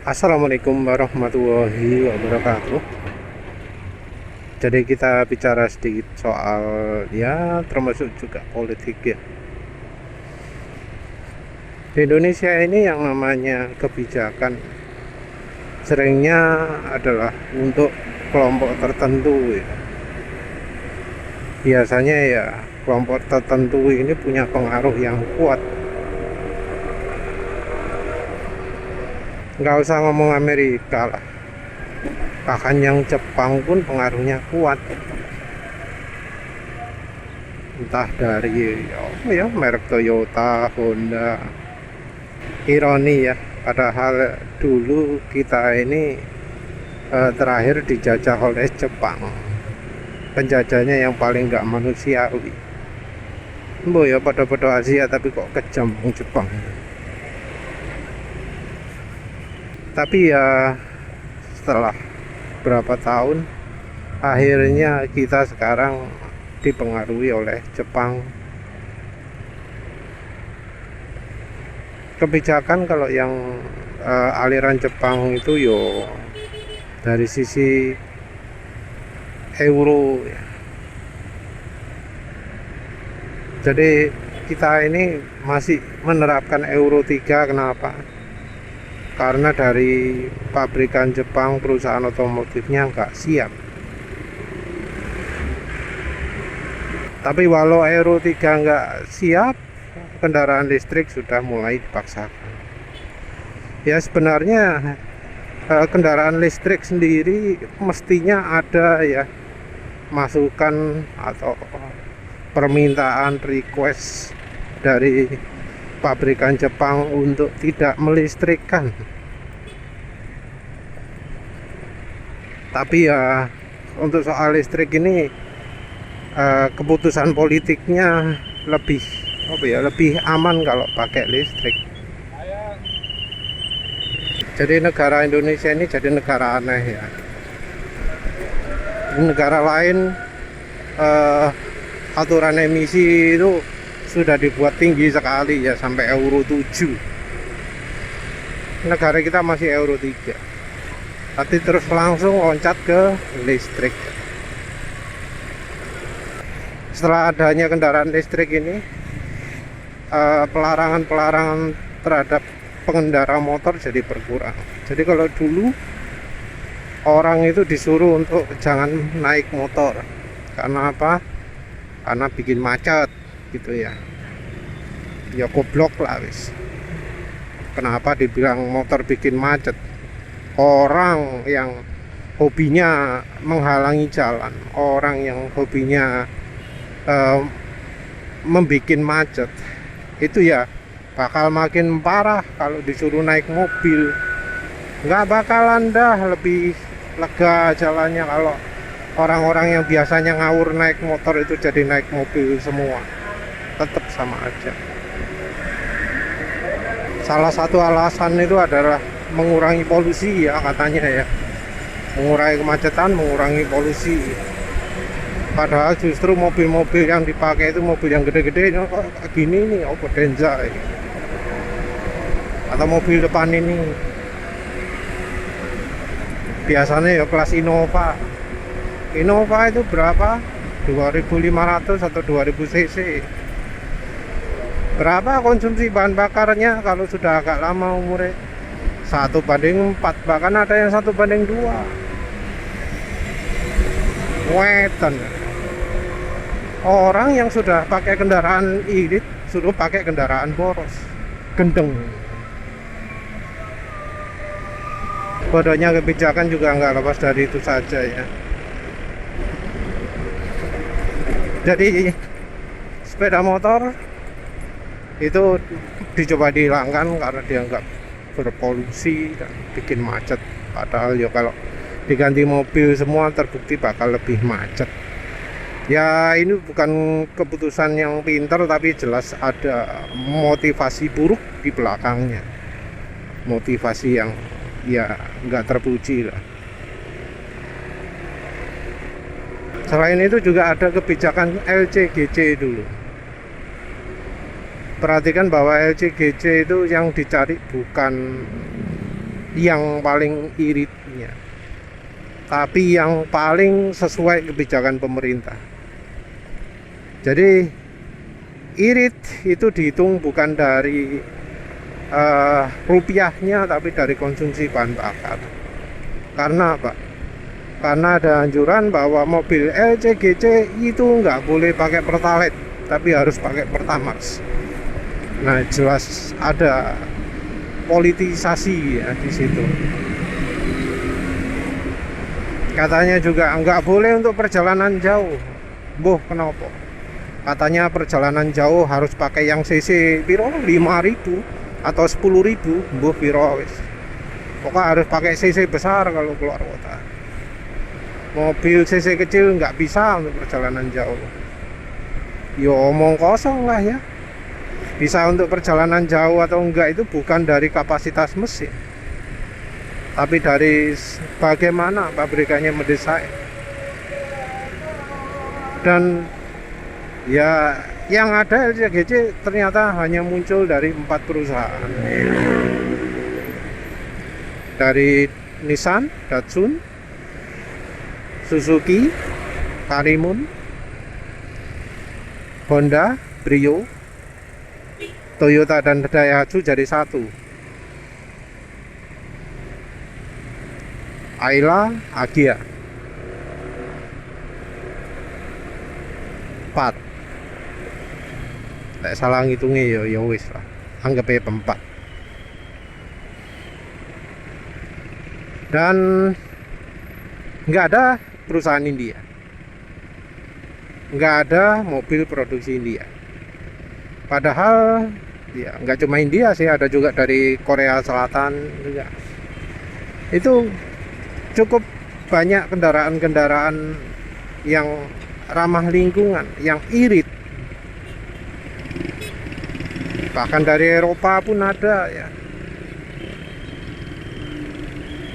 Assalamualaikum warahmatullahi wabarakatuh. Jadi kita bicara sedikit soal ya termasuk juga politik ya. Di Indonesia ini yang namanya kebijakan seringnya adalah untuk kelompok tertentu ya. Biasanya ya kelompok tertentu ini punya pengaruh yang kuat. Nggak usah ngomong Amerika lah, bahkan yang Jepang pun pengaruhnya kuat, entah dari merek Toyota, Honda. Ironi ya, padahal dulu kita ini terakhir dijajah oleh Jepang, penjajahnya yang paling nggak manusiawi. Mbok ya pada Asia tapi kok kejam Jepang. Tapi ya setelah berapa tahun akhirnya kita sekarang dipengaruhi oleh Jepang. Kebijakan kalau yang aliran Jepang itu yo dari sisi euro ya. Jadi kita ini masih menerapkan euro 3. Kenapa? Karena dari pabrikan Jepang, perusahaan otomotifnya nggak siap. Tapi walau Euro 3 nggak siap, kendaraan listrik sudah mulai dipaksakan. Ya sebenarnya kendaraan listrik sendiri mestinya ada ya masukan atau permintaan request dari pabrikan Jepang untuk tidak melistrikkan. Tapi ya untuk soal listrik ini keputusan politiknya lebih aman kalau pakai listrik. Jadi negara Indonesia ini jadi negara aneh ya. Di negara lain aturan emisi itu sudah dibuat tinggi sekali ya, sampai Euro 7. Negara kita masih Euro 3. Tapi terus langsung loncat ke listrik. Setelah adanya kendaraan listrik ini, pelarangan terhadap pengendara motor jadi berkurang. Jadi kalau dulu orang itu disuruh untuk jangan naik motor. Karena apa? Karena bikin macet gitu ya goblok lah wis. Kenapa dibilang motor bikin macet? Orang yang hobinya menghalangi jalan, orang yang hobinya membuat macet, itu ya bakal makin parah kalau disuruh naik mobil. Nggak bakalan dah lebih lega jalannya kalau orang-orang yang biasanya ngawur naik motor itu jadi naik mobil semua. Tetap sama aja. Salah satu alasan itu adalah mengurangi polusi ya katanya ya, mengurangi kemacetan, mengurangi polusi. Padahal justru mobil-mobil yang dipakai itu mobil yang gede-gede kok gini nih, Denza atau mobil depan ini biasanya ya kelas Innova itu berapa? 2500 atau 2000 cc. Berapa konsumsi bahan bakarnya kalau sudah agak lama umurnya? 1:4, bahkan ada yang 1:2. Wetan. Orang yang sudah pakai kendaraan irit suruh pakai kendaraan boros, gendeng. Bodohnya kebijakan juga nggak lepas dari itu saja ya. Jadi sepeda motor itu dicoba dihilangkan karena dianggap berpolusi dan bikin macet. Padahal ya kalau diganti mobil semua terbukti bakal lebih macet. Ya ini bukan keputusan yang pintar, tapi jelas ada motivasi buruk di belakangnya. Motivasi yang ya nggak terpuji lah. Selain itu juga ada kebijakan LCGC dulu. Perhatikan bahwa LCGC itu yang dicari bukan yang paling iritnya, tapi yang paling sesuai kebijakan pemerintah. Jadi irit itu dihitung bukan dari rupiahnya, tapi dari konsumsi bahan bakar. Karena apa? Karena ada anjuran bahwa mobil LCGC itu nggak boleh pakai Pertalite, tapi harus pakai Pertamax. Nah, jelas ada politisasi ya di situ. Katanya juga nggak boleh untuk perjalanan jauh. Boh, kenapa? Katanya perjalanan jauh harus pakai yang cc piro 5.000 atau 10.000. Boh, piro wis. Pokoknya harus pakai cc besar kalau keluar kota. Mobil cc kecil nggak bisa untuk perjalanan jauh. Yo omong kosong lah ya. Bisa untuk perjalanan jauh atau enggak itu bukan dari kapasitas mesin, tapi dari bagaimana pabrikannya mendesain. Dan ya yang ada LCGC ternyata hanya muncul dari 4 perusahaan, dari Nissan, Datsun, Suzuki, Karimun, Honda, Brio, Toyota dan Daihatsu jadi satu. Ayla, Agya 4. Tidak salah ngitungnya ya wis lah, anggap aja 4. Dan nggak ada perusahaan India, nggak ada mobil produksi India. Padahal ya nggak cuma India sih, ada juga dari Korea Selatan juga. Itu cukup banyak kendaraan-kendaraan yang ramah lingkungan, yang irit. Bahkan dari Eropa pun ada ya,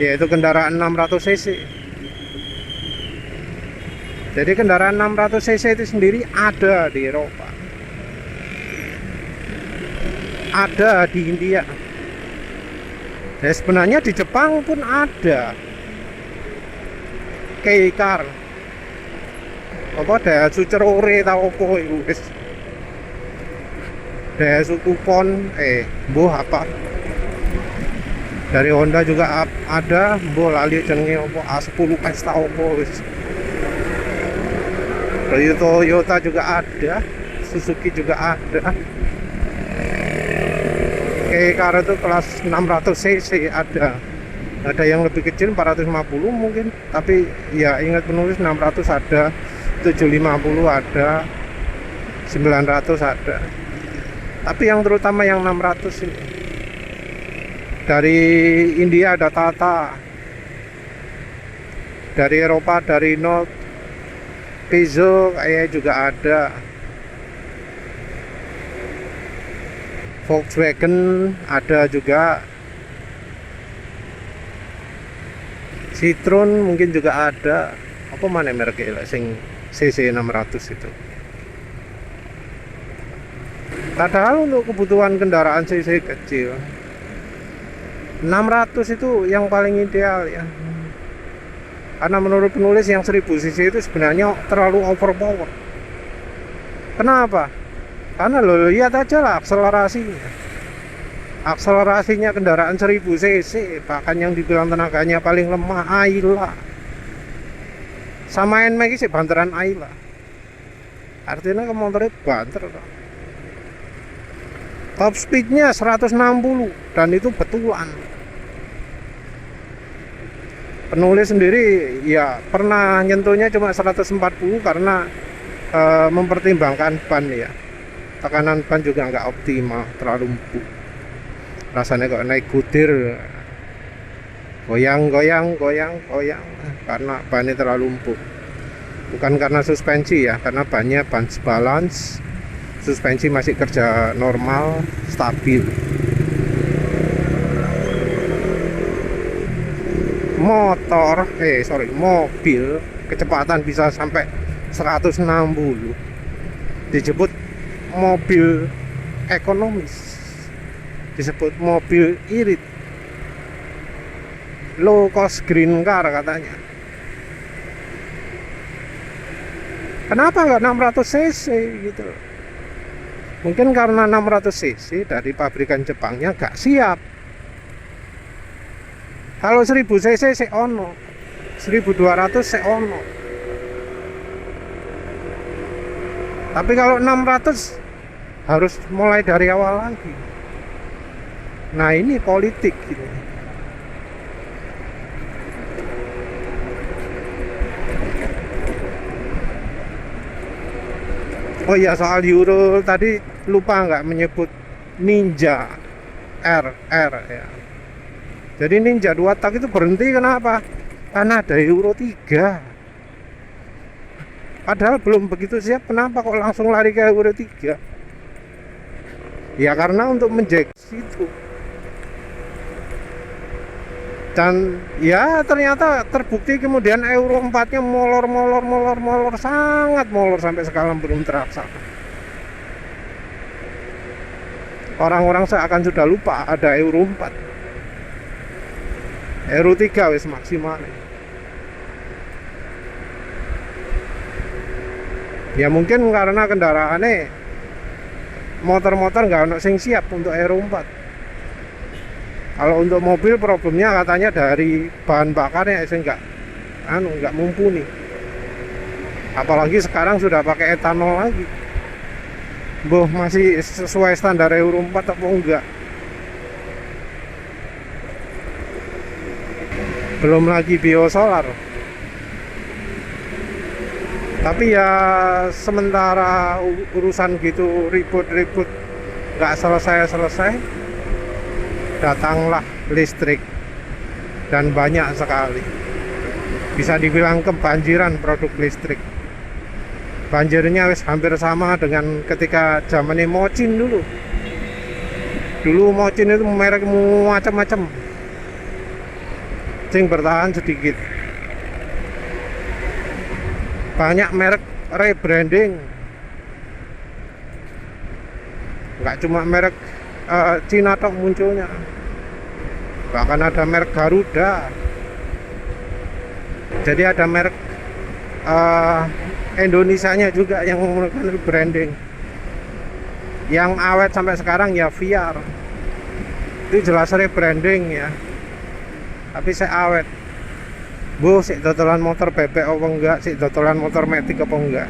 yaitu kendaraan 600 cc. Jadi kendaraan 600 cc itu sendiri ada di Eropa, ada di India. Dan sebenarnya di Jepang pun ada K-Car, apa Daihatsu Cerore tau apa itu wis. Daihatsu Kupon mbuh apa. Dari Honda juga ada, mbuh lali jenenge apa A10S tau apa wis. Dari Toyota juga ada, Suzuki juga ada. K-Car itu kelas 600 cc ada yang lebih kecil 450 mungkin, tapi ya ingat penulis 600 ada, 750 ada, 900 ada. Tapi yang terutama yang 600 ini. Dari India ada Tata, dari Eropa dari Renault, Peugeot kayaknya juga ada, Volkswagen ada juga, Citroen mungkin juga ada. Apa mana mereknya sing CC 600 itu. Padahal untuk kebutuhan kendaraan CC kecil 600 itu yang paling ideal ya. Karena menurut penulis yang 1000 cc itu sebenarnya terlalu overpower. Kenapa? Karena lo lihat aja lah akselerasinya kendaraan 1000 cc, bahkan yang dibilang tenaganya paling lemah Ayla. Sama NMAX sih banteran Ayla. Artinya ke motornya banter. Top speednya 160 dan itu betulan. Penulis sendiri ya pernah nyentuhnya cuma 140 karena mempertimbangkan ban ya. Tekanan ban juga nggak optimal, terlalu empuk. Rasanya kok naik kudir, goyang karena bannya terlalu empuk. Bukan karena suspensi ya, karena bannya ban balance, suspensi masih kerja normal, stabil. Mobil kecepatan bisa sampai 160, disebut mobil ekonomis, disebut mobil irit. low cost green car katanya. Kenapa nggak 600 cc gitu? Mungkin karena 600 cc dari pabrikan Jepangnya nggak siap. Kalau 1000 cc seono, 1200 seono. Tapi kalau 600 harus mulai dari awal lagi. Nah ini politik gitu. Oh iya, soal Euro tadi lupa nggak menyebut Ninja RR ya. Jadi Ninja 2 tak itu berhenti kenapa? Karena ada Euro 3. Padahal belum begitu siap, kenapa kok langsung lari ke Euro 3? Ya karena untuk menjaga situ. Dan ya ternyata terbukti kemudian Euro 4-nya molor sangat molor sampai sekarang belum terlaksana. Orang-orang seakan sudah lupa ada Euro 4. Euro 3 wis maksimal. Ya mungkin karena kendaraannya motor-motor nggak ono sing siap untuk Euro 4. Kalau untuk mobil problemnya katanya dari bahan bakarnya nggak mumpuni. Apalagi sekarang sudah pakai etanol lagi. Boh, masih sesuai standar Euro 4 atau enggak? Belum lagi biosolar. Tapi ya sementara urusan gitu ribut-ribut nggak selesai, datanglah listrik, dan banyak sekali. Bisa dibilang kebanjiran produk listrik. Banjirnya wis hampir sama dengan ketika zamannya Mocin dulu. Dulu Mocin itu merek macam-macam, sing bertahan sedikit. Banyak merek rebranding, nggak cuma merek Cina tok munculnya, bahkan ada merek Garuda. Jadi ada merek Indonesianya juga yang melakukan branding. Yang awet sampai sekarang ya VR, itu jelas rebranding ya, tapi saya awet. Bu, sik dodolan motor bebek apa enggak, sik dodolan motor matic apa enggak.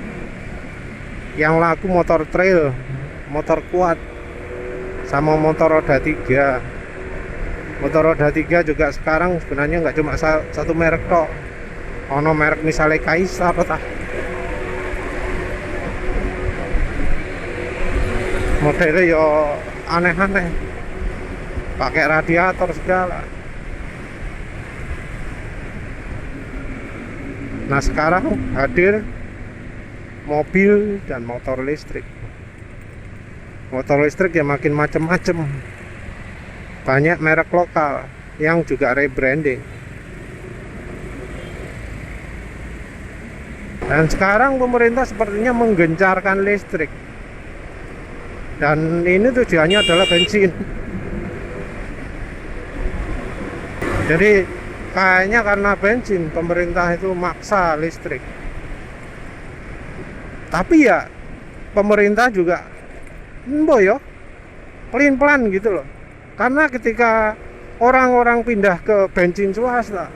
Yang laku motor trail, motor kuat, sama motor roda 3. Motor roda 3 juga sekarang sebenarnya nggak cuma satu merek tok. Ono merek misalnya Kaisar tah. Modelnya yo aneh-aneh, pakai radiator segala. Nah sekarang hadir mobil dan motor listrik. Motor listrik ya makin macam-macam. Banyak merek lokal yang juga rebranding. Dan sekarang pemerintah sepertinya menggencarkan listrik. Dan ini tujuannya adalah bensin. Jadi kayaknya karena bensin pemerintah itu maksa listrik. Tapi ya pemerintah juga yo pelin-pelan gitu loh. Karena ketika orang-orang pindah ke bensin swasta,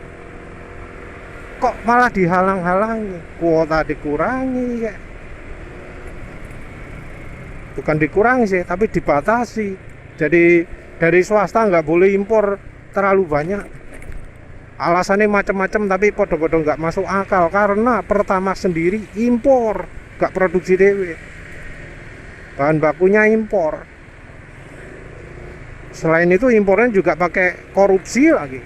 kok malah dihalang-halangi, kuota dikurangi ya. Bukan dikurangi sih, tapi dibatasi. Jadi dari swasta nggak boleh impor terlalu banyak. Alasannya macam-macam, tapi podo-podo nggak masuk akal karena Pertamax sendiri impor, nggak produksi dewe. Bahan bakunya impor. Selain itu impornya juga pakai korupsi lagi.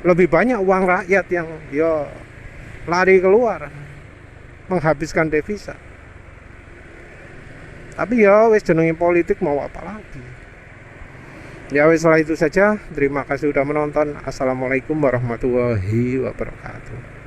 Lebih banyak uang rakyat yang lari keluar, menghabiskan devisa. Tapi wis jenenge politik mau apa lagi. Ya wis, setelah itu saja. Terima kasih sudah menonton. Assalamualaikum warahmatullahi wabarakatuh.